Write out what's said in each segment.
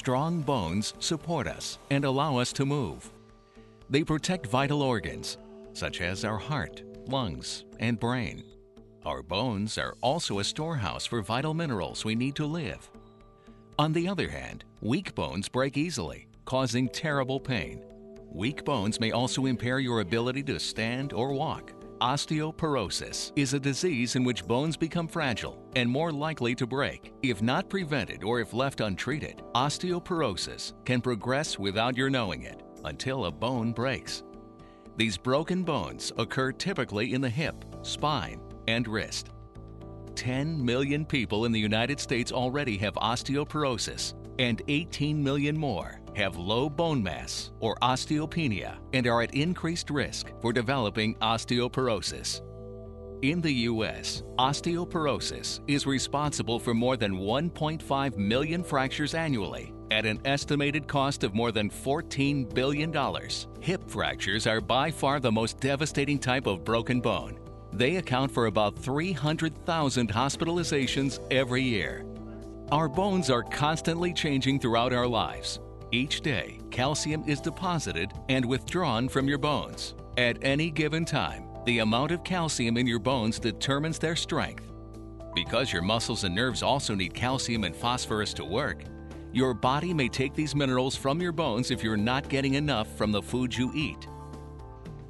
strong bones support us and allow us to move. They protect vital organs, such as our heart, lungs, and brain. Our bones are also a storehouse for vital minerals we need to live. On the other hand, weak bones break easily, causing terrible pain. Weak bones may also impair your ability to stand or walk. Osteoporosis is a disease in which bones become fragile and more likely to break. If not prevented or if left untreated, osteoporosis can progress without your knowing it until a bone breaks. These broken bones occur typically in the hip, spine, and wrist. 10 million people in the United States already have osteoporosis, and 18 million more have low bone mass or osteopenia and are at increased risk for developing osteoporosis. In the U.S., osteoporosis is responsible for more than 1.5 million fractures annually at an estimated cost of more than $14 billion. Hip fractures are by far the most devastating type of broken bone. They account for about 300,000 hospitalizations every year. Our bones are constantly changing throughout our lives. Each day, calcium is deposited and withdrawn from your bones. At any given time, the amount of calcium in your bones determines their strength. Because your muscles and nerves also need calcium and phosphorus to work, your body may take these minerals from your bones if you're not getting enough from the food you eat.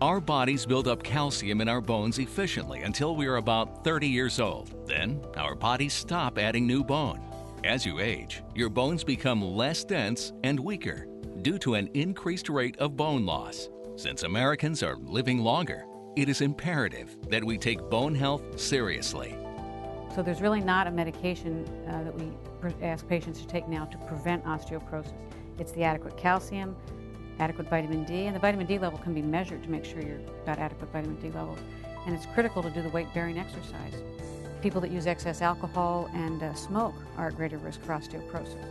Our bodies build up calcium in our bones efficiently until we are about 30 years old. Then, our bodies stop adding new bone. As you age, your bones become less dense and weaker due to an increased rate of bone loss. Since Americans are living longer, it is imperative that we take bone health seriously. So there's really not a medication that we ask patients to take now to prevent osteoporosis. It's the adequate calcium, adequate vitamin D, and the vitamin D level can be measured to make sure you've got adequate vitamin D levels. And it's critical to do the weight-bearing exercise. People that use excess alcohol and smoke are at greater risk for osteoporosis.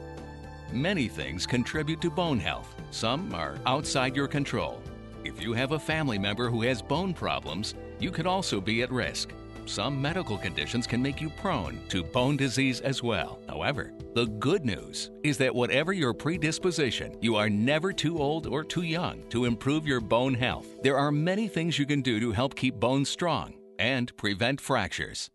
Many things contribute to bone health. Some are outside your control. If you have a family member who has bone problems, you could also be at risk. Some medical conditions can make you prone to bone disease as well. However, the good news is that whatever your predisposition, you are never too old or too young to improve your bone health. There are many things you can do to help keep bones strong and prevent fractures.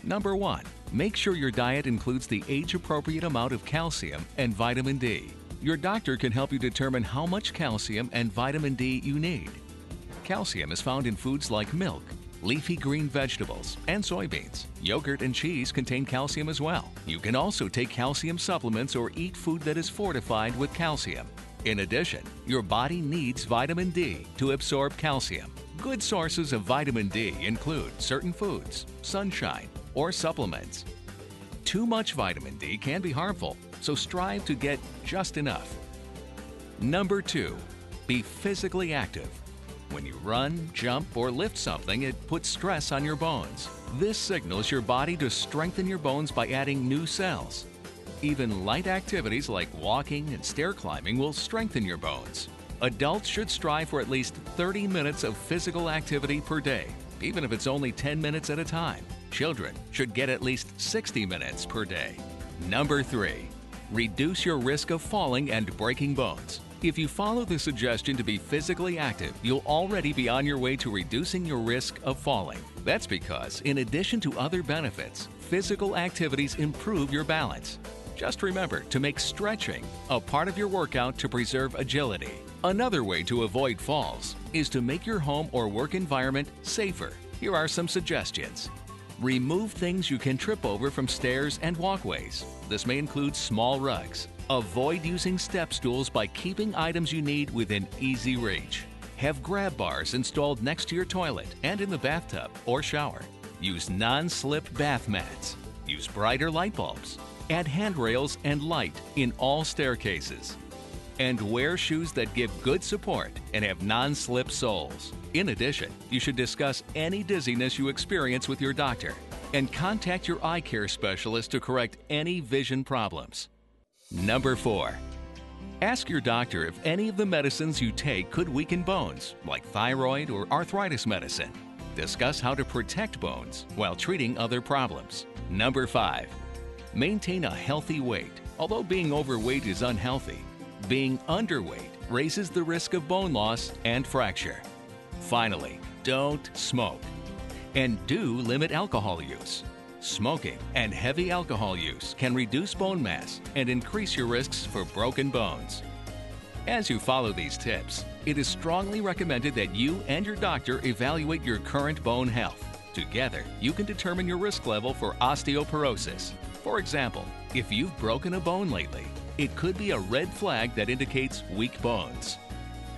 Number 1, make sure your diet includes the age-appropriate amount of calcium and vitamin D. Your doctor can help you determine how much calcium and vitamin D you need. Calcium is found in foods like milk, leafy green vegetables, and soybeans. Yogurt and cheese contain calcium as well. You can also take calcium supplements or eat food that is fortified with calcium. In addition, your body needs vitamin D to absorb calcium. Good sources of vitamin D include certain foods, sunshine, or supplements. Too much vitamin D can be harmful, so strive to get just enough. Number 2, be physically active. When you run, jump, or lift something, it puts stress on your bones. This signals your body to strengthen your bones by adding new cells. Even light activities like walking and stair climbing will strengthen your bones. Adults should strive for at least 30 minutes of physical activity per day, even if it's only 10 minutes at a time. Children should get at least 60 minutes per day. Number 3, reduce your risk of falling and breaking bones. If you follow the suggestion to be physically active, you'll already be on your way to reducing your risk of falling. That's because, in addition to other benefits, physical activities improve your balance. Just remember to make stretching a part of your workout to preserve agility. Another way to avoid falls is to make your home or work environment safer. Here are some suggestions. Remove things you can trip over from stairs and walkways. This may include small rugs. Avoid using step stools by keeping items you need within easy reach. Have grab bars installed next to your toilet and in the bathtub or shower. Use non-slip bath mats. Use brighter light bulbs. Add handrails and light in all staircases. And wear shoes that give good support and have non-slip soles. In addition, you should discuss any dizziness you experience with your doctor and contact your eye care specialist to correct any vision problems. Number 4, ask your doctor if any of the medicines you take could weaken bones, like thyroid or arthritis medicine. Discuss how to protect bones while treating other problems. Number 5, maintain a healthy weight. Although being overweight is unhealthy, being underweight raises the risk of bone loss and fracture. Finally, don't smoke. And do limit alcohol use. Smoking and heavy alcohol use can reduce bone mass and increase your risks for broken bones. As you follow these tips, it is strongly recommended that you and your doctor evaluate your current bone health. Together, you can determine your risk level for osteoporosis. For example, if you've broken a bone lately, it could be a red flag that indicates weak bones.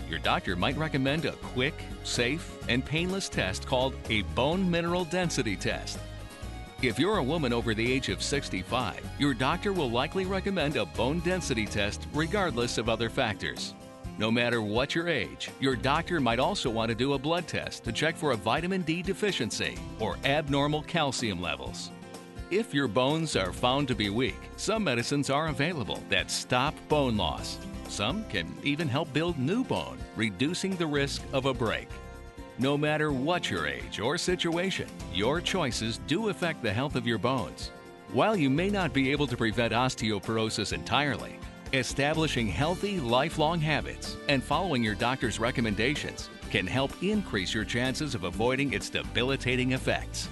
Your doctor might recommend a quick, safe, and painless test called a bone mineral density test. If you're a woman over the age of 65, your doctor will likely recommend a bone density test regardless of other factors. No matter what your age, your doctor might also want to do a blood test to check for a vitamin D deficiency or abnormal calcium levels. If your bones are found to be weak, some medicines are available that stop bone loss. Some can even help build new bone, reducing the risk of a break. No matter what your age or situation, your choices do affect the health of your bones. While you may not be able to prevent osteoporosis entirely, establishing healthy, lifelong habits and following your doctor's recommendations can help increase your chances of avoiding its debilitating effects.